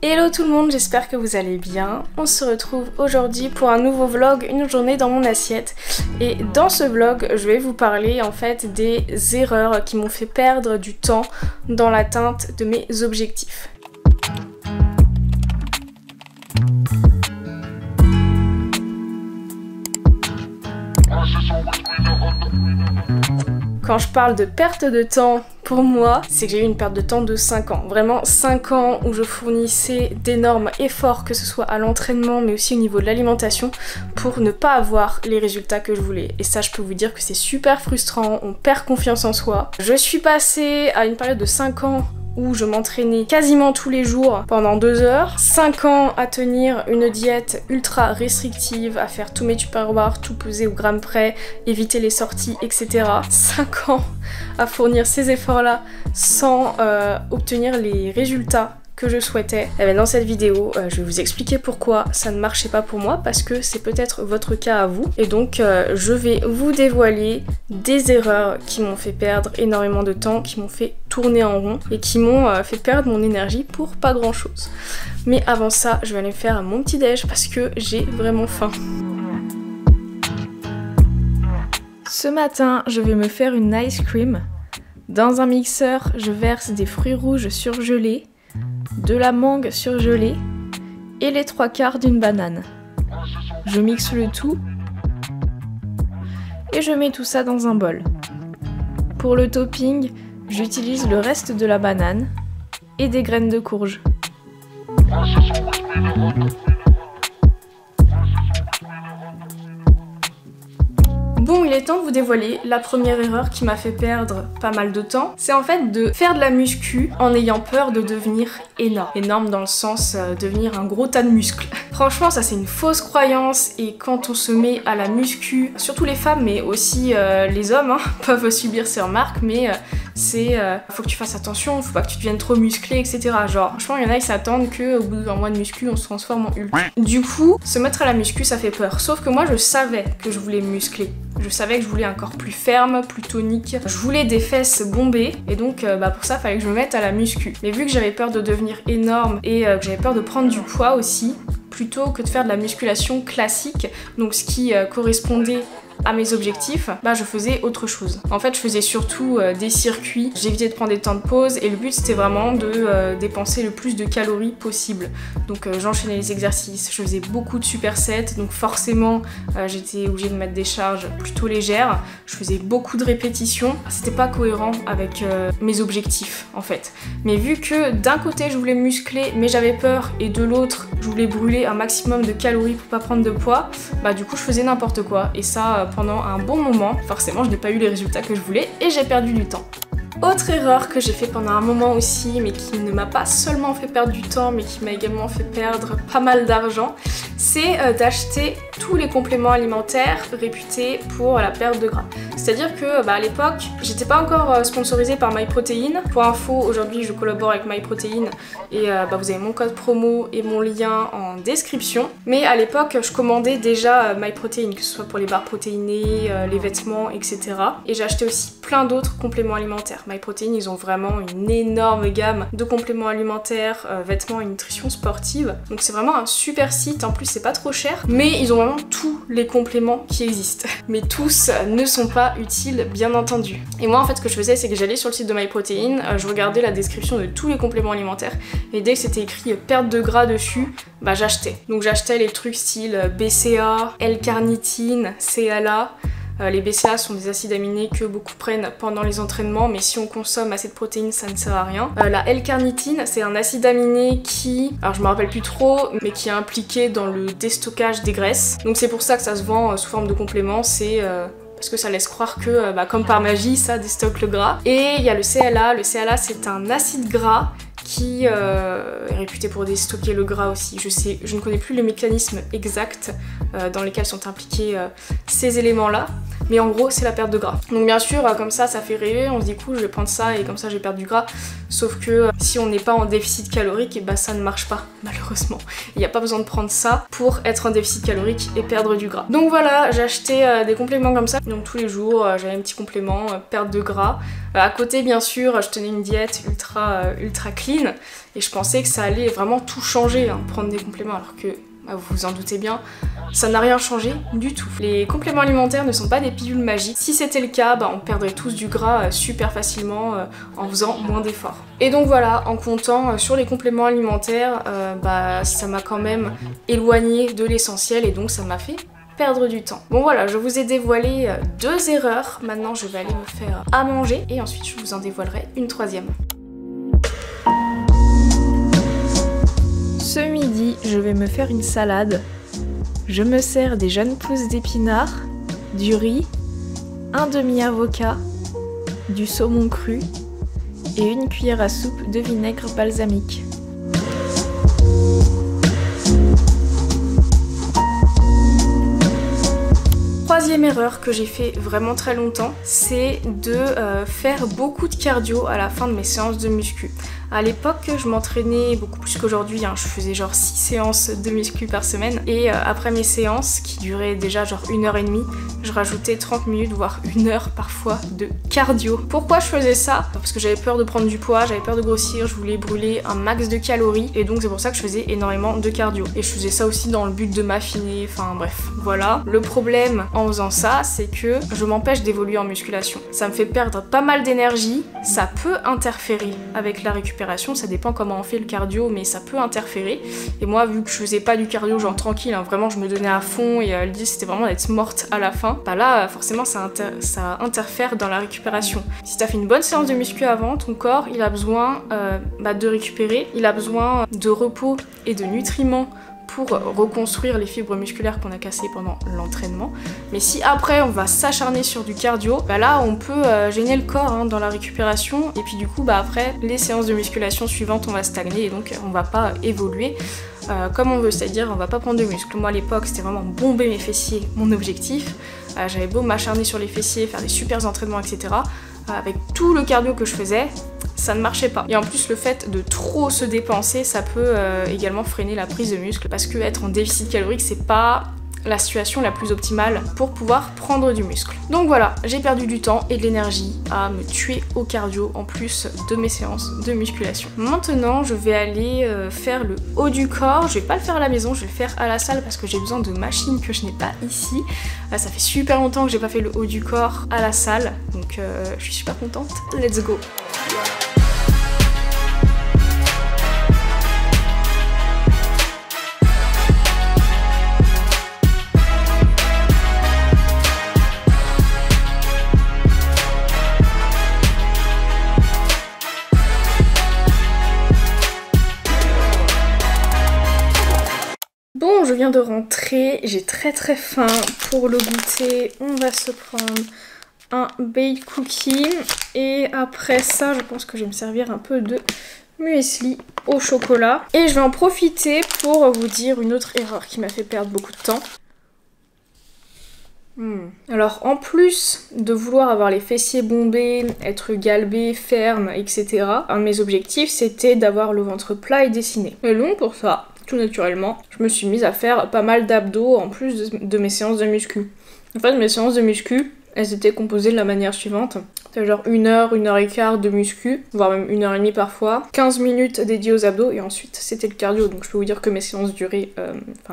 Hello tout le monde, j'espère que vous allez bien. On se retrouve aujourd'hui pour un nouveau vlog, une journée dans mon assiette. Et dans ce vlog, je vais vous parler en fait des erreurs qui m'ont fait perdre du temps dans l'atteinte de mes objectifs. Quand je parle de perte de temps, pour moi, c'est que j'ai eu une perte de temps de 5 ans. Vraiment 5 ans où je fournissais d'énormes efforts, que ce soit à l'entraînement, mais aussi au niveau de l'alimentation, pour ne pas avoir les résultats que je voulais. Et ça, je peux vous dire que c'est super frustrant, on perd confiance en soi. Je suis passée à une période de 5 ans où je m'entraînais quasiment tous les jours pendant 2 heures, 5 ans à tenir une diète ultra restrictive, à faire tous mes tupperwares, tout peser au gramme près, éviter les sorties, etc. 5 ans à fournir ces efforts-là sans obtenir les résultats que je souhaitais. Et bien dans cette vidéo, je vais vous expliquer pourquoi ça ne marchait pas pour moi, parce que c'est peut-être votre cas à vous. Et donc je vais vous dévoiler des erreurs qui m'ont fait perdre énormément de temps, qui m'ont fait tourner en rond et qui m'ont fait perdre mon énergie pour pas grand chose. Mais avant ça, je vais aller faire mon petit déj parce que j'ai vraiment faim. Ce matin, je vais me faire une ice cream. Dans un mixeur, je verse des fruits rouges surgelés, de la mangue surgelée et les 3/4 d'une banane. Je mixe le tout et je mets tout ça dans un bol. Pour le topping, j'utilise le reste de la banane et des graines de courge. Bon, il est temps de vous dévoiler la première erreur qui m'a fait perdre pas mal de temps. C'est en fait de faire de la muscu en ayant peur de devenir énorme. Énorme dans le sens devenir un gros tas de muscles. Franchement, ça c'est une fausse croyance et quand on se met à la muscu, surtout les femmes mais aussi les hommes peuvent subir ces remarques, mais faut que tu fasses attention, faut pas que tu deviennes trop musclé, etc. Genre, je pense qu'il y en a qui s'attendent qu'au bout d'un mois de muscu, on se transforme en Hulk. Du coup, se mettre à la muscu, ça fait peur. Sauf que moi, je savais que je voulais me muscler. Je savais que je voulais un corps plus ferme, plus tonique. Je voulais des fesses bombées et donc pour ça, il fallait que je me mette à la muscu. Mais vu que j'avais peur de devenir énorme et que j'avais peur de prendre du poids aussi, plutôt que de faire de la musculation classique, donc ce qui correspondait à mes objectifs, je faisais autre chose. En fait, je faisais surtout des circuits, j'évitais de prendre des temps de pause et le but c'était vraiment de dépenser le plus de calories possible. Donc j'enchaînais les exercices, je faisais beaucoup de supersets, donc forcément j'étais obligée de mettre des charges plutôt légères, je faisais beaucoup de répétitions, c'était pas cohérent avec mes objectifs en fait. Mais vu que d'un côté je voulais me muscler mais j'avais peur et de l'autre je voulais brûler un maximum de calories pour pas prendre de poids, du coup je faisais n'importe quoi et ça pendant un bon moment. Forcément, je n'ai pas eu les résultats que je voulais et j'ai perdu du temps. Autre erreur que j'ai fait pendant un moment aussi, mais qui ne m'a pas seulement fait perdre du temps, mais qui m'a également fait perdre pas mal d'argent, c'est d'acheter tous les compléments alimentaires réputés pour la perte de gras. C'est-à-dire que à l'époque, j'étais pas encore sponsorisée par MyProtein. Pour info, aujourd'hui je collabore avec MyProtein et vous avez mon code promo et mon lien en description. Mais à l'époque, je commandais déjà MyProtein, que ce soit pour les barres protéinées, les vêtements, etc. Et j'achetais aussi plein d'autres compléments alimentaires. MyProtein, ils ont vraiment une énorme gamme de compléments alimentaires, vêtements et nutrition sportive. Donc c'est vraiment un super site, en plus c'est pas trop cher, mais ils ont vraiment tous les compléments qui existent. Mais tous ne sont pas utiles, bien entendu. Et moi en fait ce que je faisais, c'est que j'allais sur le site de MyProtein, je regardais la description de tous les compléments alimentaires, et dès que c'était écrit perte de gras dessus, j'achetais. Donc j'achetais les trucs style BCA, L-carnitine, CLA. Les BCA sont des acides aminés que beaucoup prennent pendant les entraînements, mais si on consomme assez de protéines, ça ne sert à rien. La L-carnitine, c'est un acide aminé qui, alors je me rappelle plus trop, mais qui est impliqué dans le déstockage des graisses. Donc c'est pour ça que ça se vend sous forme de complément, c'est parce que ça laisse croire que, comme par magie, ça déstocke le gras. Et il y a le CLA. Le CLA, c'est un acide gras qui est réputé pour déstocker le gras aussi. Je ne connais plus les mécanismes exacts dans lesquels sont impliqués ces éléments-là. mais en gros c'est la perte de gras. Donc bien sûr comme ça fait rêver, on se dit cool je vais prendre ça et comme ça je vais perdre du gras, sauf que si on n'est pas en déficit calorique, et bah ça ne marche pas malheureusement. Il n'y a pas besoin de prendre ça pour être en déficit calorique et perdre du gras. Donc voilà, j'ai acheté des compléments comme ça, donc tous les jours j'avais un petit complément, perte de gras. À côté bien sûr je tenais une diète ultra clean et je pensais que ça allait vraiment tout changer, hein, prendre des compléments, alors que vous vous en doutez bien, ça n'a rien changé du tout. Les compléments alimentaires ne sont pas des pilules magiques. Si c'était le cas, on perdrait tous du gras super facilement en faisant moins d'efforts. Et donc voilà, en comptant sur les compléments alimentaires, ça m'a quand même éloigné de l'essentiel et donc ça m'a fait perdre du temps. Bon voilà, je vous ai dévoilé 2 erreurs. Maintenant je vais aller me faire à manger et ensuite je vous en dévoilerai une 3e. Ce midi, je vais me faire une salade. Je me sers des jeunes pousses d'épinards, du riz, un demi-avocat, du saumon cru et une cuillère à soupe de vinaigre balsamique. Troisième erreur que j'ai fait vraiment très longtemps, c'est de faire beaucoup de cardio à la fin de mes séances de muscu. À l'époque, je m'entraînais beaucoup plus qu'aujourd'hui, hein. Je faisais genre 6 séances de muscu par semaine et après mes séances, qui duraient déjà genre 1h30, je rajoutais 30 minutes voire 1 heure parfois de cardio. Pourquoi je faisais ça? Parce que j'avais peur de prendre du poids, j'avais peur de grossir, je voulais brûler un max de calories et donc c'est pour ça que je faisais énormément de cardio. Et je faisais ça aussi dans le but de m'affiner, enfin bref, voilà. Le problème en faisant ça, c'est que je m'empêche d'évoluer en musculation. Ça me fait perdre pas mal d'énergie, ça peut interférer avec la récupération, ça dépend comment on fait le cardio, mais ça peut interférer. Et moi, vu que je faisais pas du cardio genre tranquille, hein, vraiment je me donnais à fond et l'idée c'était vraiment d'être morte à la fin, là forcément ça interfère dans la récupération. Si t'as fait une bonne séance de muscu avant, ton corps il a besoin de récupérer, il a besoin de repos et de nutriments pour reconstruire les fibres musculaires qu'on a cassées pendant l'entraînement. Mais si après on va s'acharner sur du cardio, là on peut gêner le corps dans la récupération et puis du coup après les séances de musculation suivantes on va stagner et donc on va pas évoluer comme on veut, c'est-à-dire on va pas prendre de muscle. Moi à l'époque c'était vraiment bomber mes fessiers, mon objectif. J'avais beau m'acharner sur les fessiers, faire des super entraînements etc. Avec tout le cardio que je faisais, ça ne marchait pas. Et en plus le fait de trop se dépenser, ça peut également freiner la prise de muscle parce que être en déficit calorique c'est pas la situation la plus optimale pour pouvoir prendre du muscle. Donc voilà, j'ai perdu du temps et de l'énergie à me tuer au cardio en plus de mes séances de musculation. Maintenant je vais aller faire le haut du corps. Je vais pas le faire à la maison, je vais le faire à la salle parce que j'ai besoin de machines que je n'ai pas ici. Ça fait super longtemps que j'ai pas fait le haut du corps à la salle, donc je suis super contente. Let's go! Bon, je viens de rentrer, j'ai très faim. Pour le goûter, on va se prendre un baked cookie. Et après ça, je pense que je vais me servir un peu de muesli au chocolat. Et je vais en profiter pour vous dire une autre erreur qui m'a fait perdre beaucoup de temps. Alors en plus de vouloir avoir les fessiers bombés, être galbé, ferme, etc. Un de mes objectifs c'était d'avoir le ventre plat et dessiné. Et donc pour ça, tout naturellement, je me suis mise à faire pas mal d'abdos en plus de mes séances de muscu. En fait mes séances de muscu, elles étaient composées de la manière suivante. C'était genre 1 heure, 1 heure et quart de muscu, voire même 1h30 parfois, 15 minutes dédiées aux abdos et ensuite c'était le cardio. Donc je peux vous dire que mes séances duraient,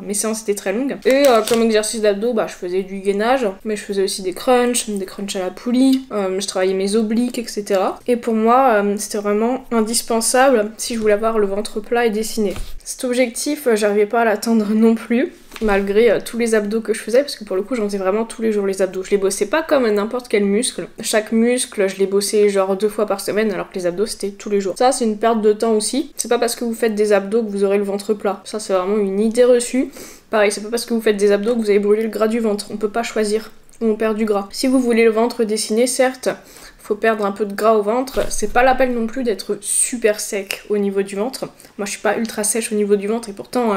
mes séances étaient très longues. Et comme exercice d'abdos, je faisais du gainage, mais je faisais aussi des crunchs à la poulie, je travaillais mes obliques, etc. Et pour moi, c'était vraiment indispensable si je voulais avoir le ventre plat et dessiné. Cet objectif, j'arrivais pas à l'atteindre non plus, malgré tous les abdos que je faisais, parce que pour le coup j'en faisais vraiment tous les jours les abdos. Je les bossais pas comme n'importe quel muscle. Chaque muscle, je les bossais genre 2 fois par semaine, alors que les abdos c'était tous les jours. Ça c'est une perte de temps aussi. C'est pas parce que vous faites des abdos que vous aurez le ventre plat. Ça c'est vraiment une idée reçue. Pareil, c'est pas parce que vous faites des abdos que vous allez brûler le gras du ventre. On peut pas choisir où on perd du gras. Si vous voulez le ventre dessiné, certes, faut perdre un peu de gras au ventre. C'est pas la peine non plus d'être super sec au niveau du ventre. Moi je suis pas ultra sèche au niveau du ventre et pourtant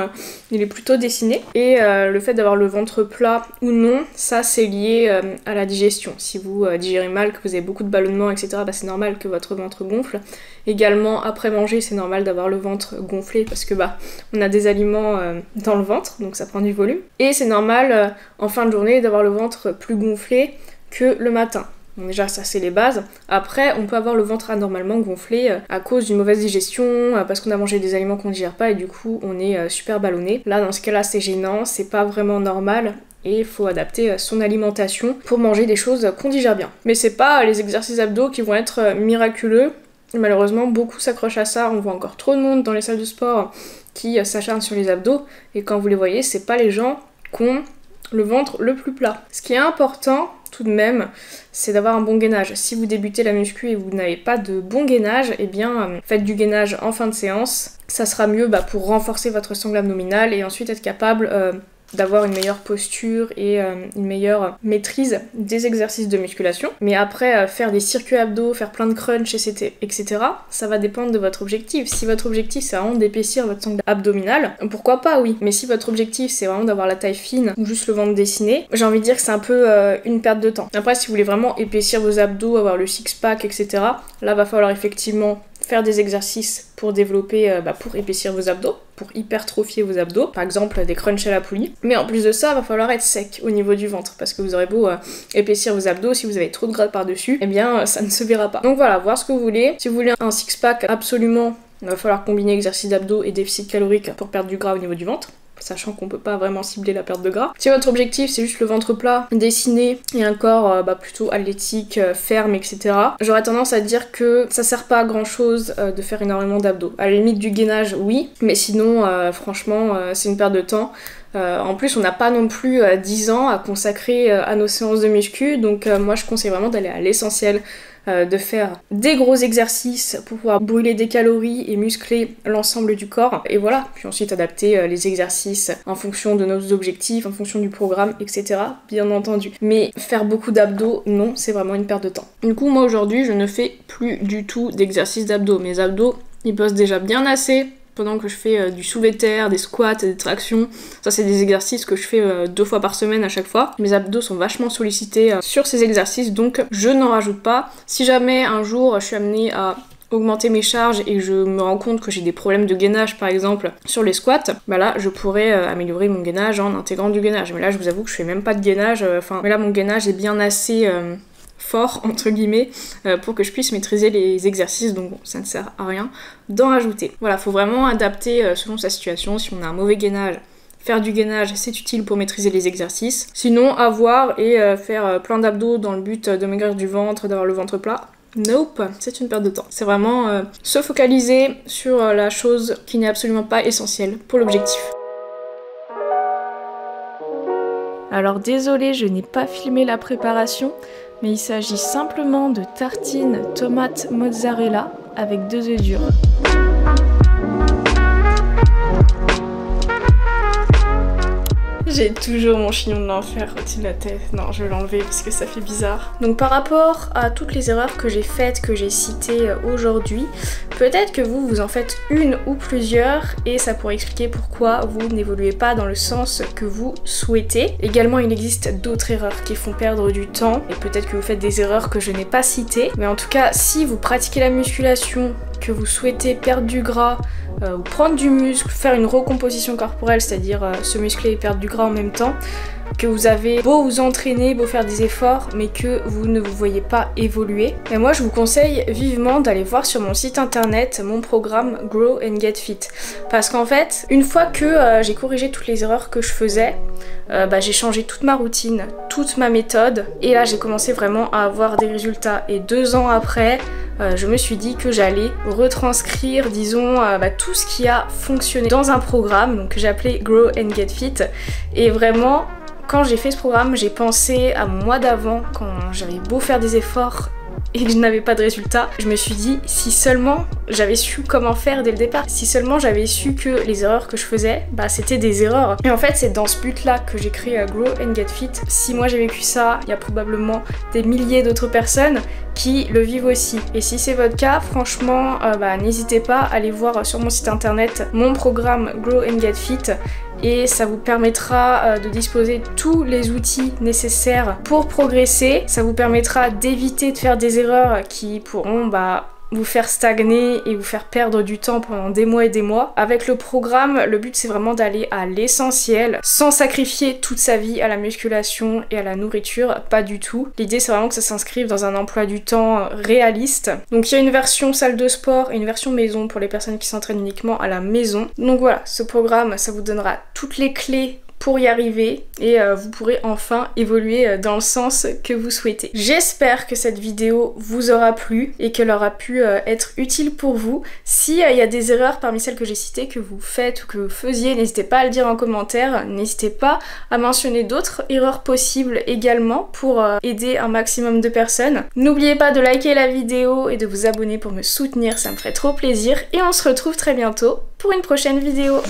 il est plutôt dessiné. Et le fait d'avoir le ventre plat ou non, ça c'est lié à la digestion. Si vous digérez mal, que vous avez beaucoup de ballonnements, etc., bah, c'est normal que votre ventre gonfle. Également après manger, c'est normal d'avoir le ventre gonflé parce que bah on a des aliments dans le ventre, donc ça prend du volume. Et c'est normal en fin de journée d'avoir le ventre plus gonflé que le matin. Bon, déjà ça c'est les bases. Après on peut avoir le ventre anormalement gonflé à cause d'une mauvaise digestion, parce qu'on a mangé des aliments qu'on digère pas et du coup on est super ballonné. Là dans ce cas là c'est gênant, c'est pas vraiment normal. Et il faut adapter son alimentation pour manger des choses qu'on digère bien. Mais c'est pas les exercices abdos qui vont être miraculeux. Malheureusement beaucoup s'accrochent à ça, on voit encore trop de monde dans les salles de sport qui s'acharnent sur les abdos. Et quand vous les voyez, c'est pas les gens qui ont le ventre le plus plat. Ce qui est important tout de même, c'est d'avoir un bon gainage. Si vous débutez la muscu et vous n'avez pas de bon gainage, eh bien faites du gainage en fin de séance. Ça sera mieux pour renforcer votre sangle abdominale et ensuite être capable d'avoir une meilleure posture et une meilleure maîtrise des exercices de musculation. Mais après, faire des circuits abdos, faire plein de crunch, etc., ça va dépendre de votre objectif. Si votre objectif c'est vraiment d'épaissir votre sangle abdominale, pourquoi pas, oui. Mais si votre objectif c'est vraiment d'avoir la taille fine ou juste le ventre dessiné, j'ai envie de dire que c'est un peu une perte de temps. Après, si vous voulez vraiment épaissir vos abdos, avoir le six-pack, etc., là va falloir effectivement faire des exercices pour développer, pour épaissir vos abdos, pour hypertrophier vos abdos, par exemple des crunchs à la poulie. Mais en plus de ça, va falloir être sec au niveau du ventre, parce que vous aurez beau épaissir vos abdos, si vous avez trop de gras par-dessus, eh bien ça ne se verra pas. Donc voilà, voir ce que vous voulez. Si vous voulez un six-pack, absolument, il va falloir combiner exercice d'abdos et déficit calorique pour perdre du gras au niveau du ventre, sachant qu'on peut pas vraiment cibler la perte de gras. Si votre objectif c'est juste le ventre plat, dessiné et un corps plutôt athlétique, ferme, etc., j'aurais tendance à dire que ça sert pas à grand chose de faire énormément d'abdos. À la limite du gainage, oui, mais sinon franchement c'est une perte de temps. En plus on n'a pas non plus 10 ans à consacrer à nos séances de muscu, donc moi je conseille vraiment d'aller à l'essentiel, de faire des gros exercices pour pouvoir brûler des calories et muscler l'ensemble du corps, et voilà, puis ensuite adapter les exercices en fonction de nos objectifs, en fonction du programme, etc., bien entendu. Mais faire beaucoup d'abdos, non, c'est vraiment une perte de temps. Du coup moi aujourd'hui je ne fais plus du tout d'exercices d'abdos. Mes abdos ils bossent déjà bien assez pendant que je fais du soulevé de terre, des squats, des tractions. Ça c'est des exercices que je fais 2 fois par semaine à chaque fois. Mes abdos sont vachement sollicités sur ces exercices, donc je n'en rajoute pas. Si jamais un jour je suis amenée à augmenter mes charges et je me rends compte que j'ai des problèmes de gainage par exemple sur les squats, là je pourrais améliorer mon gainage en intégrant du gainage. Mais là je vous avoue que je fais même pas de gainage, mais là mon gainage est bien assez fort entre guillemets pour que je puisse maîtriser les exercices, donc bon, ça ne sert à rien d'en rajouter. Voilà, faut vraiment adapter selon sa situation. Si on a un mauvais gainage, faire du gainage c'est utile pour maîtriser les exercices. Sinon avoir et faire plein d'abdos dans le but de maigrir du ventre, d'avoir le ventre plat, nope, c'est une perte de temps. C'est vraiment se focaliser sur la chose qui n'est absolument pas essentielle pour l'objectif. Alors désolée, je n'ai pas filmé la préparation, mais il s'agit simplement de tartines tomates mozzarella avec 2 œufs durs. J'ai toujours mon chignon de l'enfer au-dessus de la tête. Non, je vais l'enlever parce que ça fait bizarre. Donc par rapport à toutes les erreurs que j'ai faites, que j'ai citées aujourd'hui, peut-être que vous en faites une ou plusieurs et ça pourrait expliquer pourquoi vous n'évoluez pas dans le sens que vous souhaitez. Également, il existe d'autres erreurs qui font perdre du temps et peut-être que vous faites des erreurs que je n'ai pas citées. Mais en tout cas, si vous pratiquez la musculation, que vous souhaitez perdre du gras, ou prendre du muscle, faire une recomposition corporelle, c'est-à-dire se muscler et perdre du gras en même temps, que vous avez beau vous entraîner, beau faire des efforts, mais que vous ne vous voyez pas évoluer, et moi je vous conseille vivement d'aller voir sur mon site internet mon programme Grow and Get Fit. Parce qu'en fait, une fois que j'ai corrigé toutes les erreurs que je faisais, j'ai changé toute ma routine, toute ma méthode, et là j'ai commencé vraiment à avoir des résultats. Et 2 ans après, je me suis dit que j'allais retranscrire, disons, tout ce qui a fonctionné dans un programme, donc que j'ai appelé Grow and Get Fit. Et vraiment, quand j'ai fait ce programme, j'ai pensé à mon mois d'avant, quand j'avais beau faire des efforts et que je n'avais pas de résultats. Je me suis dit, si seulement j'avais su comment faire dès le départ, si seulement j'avais su que les erreurs que je faisais, c'était des erreurs. Et en fait, c'est dans ce but-là que j'ai créé Grow and Get Fit. Si moi j'ai vécu ça, il y a probablement des milliers d'autres personnes qui le vivent aussi. Et si c'est votre cas, franchement, n'hésitez pas à aller voir sur mon site internet mon programme Grow and Get Fit et ça vous permettra de disposer de tous les outils nécessaires pour progresser. Ça vous permettra d'éviter de faire des erreurs qui pourront vous faire stagner et vous faire perdre du temps pendant des mois et des mois. Avec le programme, le but c'est vraiment d'aller à l'essentiel sans sacrifier toute sa vie à la musculation et à la nourriture, pas du tout. L'idée c'est vraiment que ça s'inscrive dans un emploi du temps réaliste. Donc il y a une version salle de sport et une version maison pour les personnes qui s'entraînent uniquement à la maison. Donc voilà, ce programme ça vous donnera toutes les clés pour y arriver et vous pourrez enfin évoluer dans le sens que vous souhaitez. J'espère que cette vidéo vous aura plu et qu'elle aura pu être utile pour vous. Si il y a des erreurs parmi celles que j'ai citées que vous faites ou que vous faisiez, n'hésitez pas à le dire en commentaire, n'hésitez pas à mentionner d'autres erreurs possibles également pour aider un maximum de personnes. N'oubliez pas de liker la vidéo et de vous abonner pour me soutenir, ça me ferait trop plaisir et on se retrouve très bientôt pour une prochaine vidéo.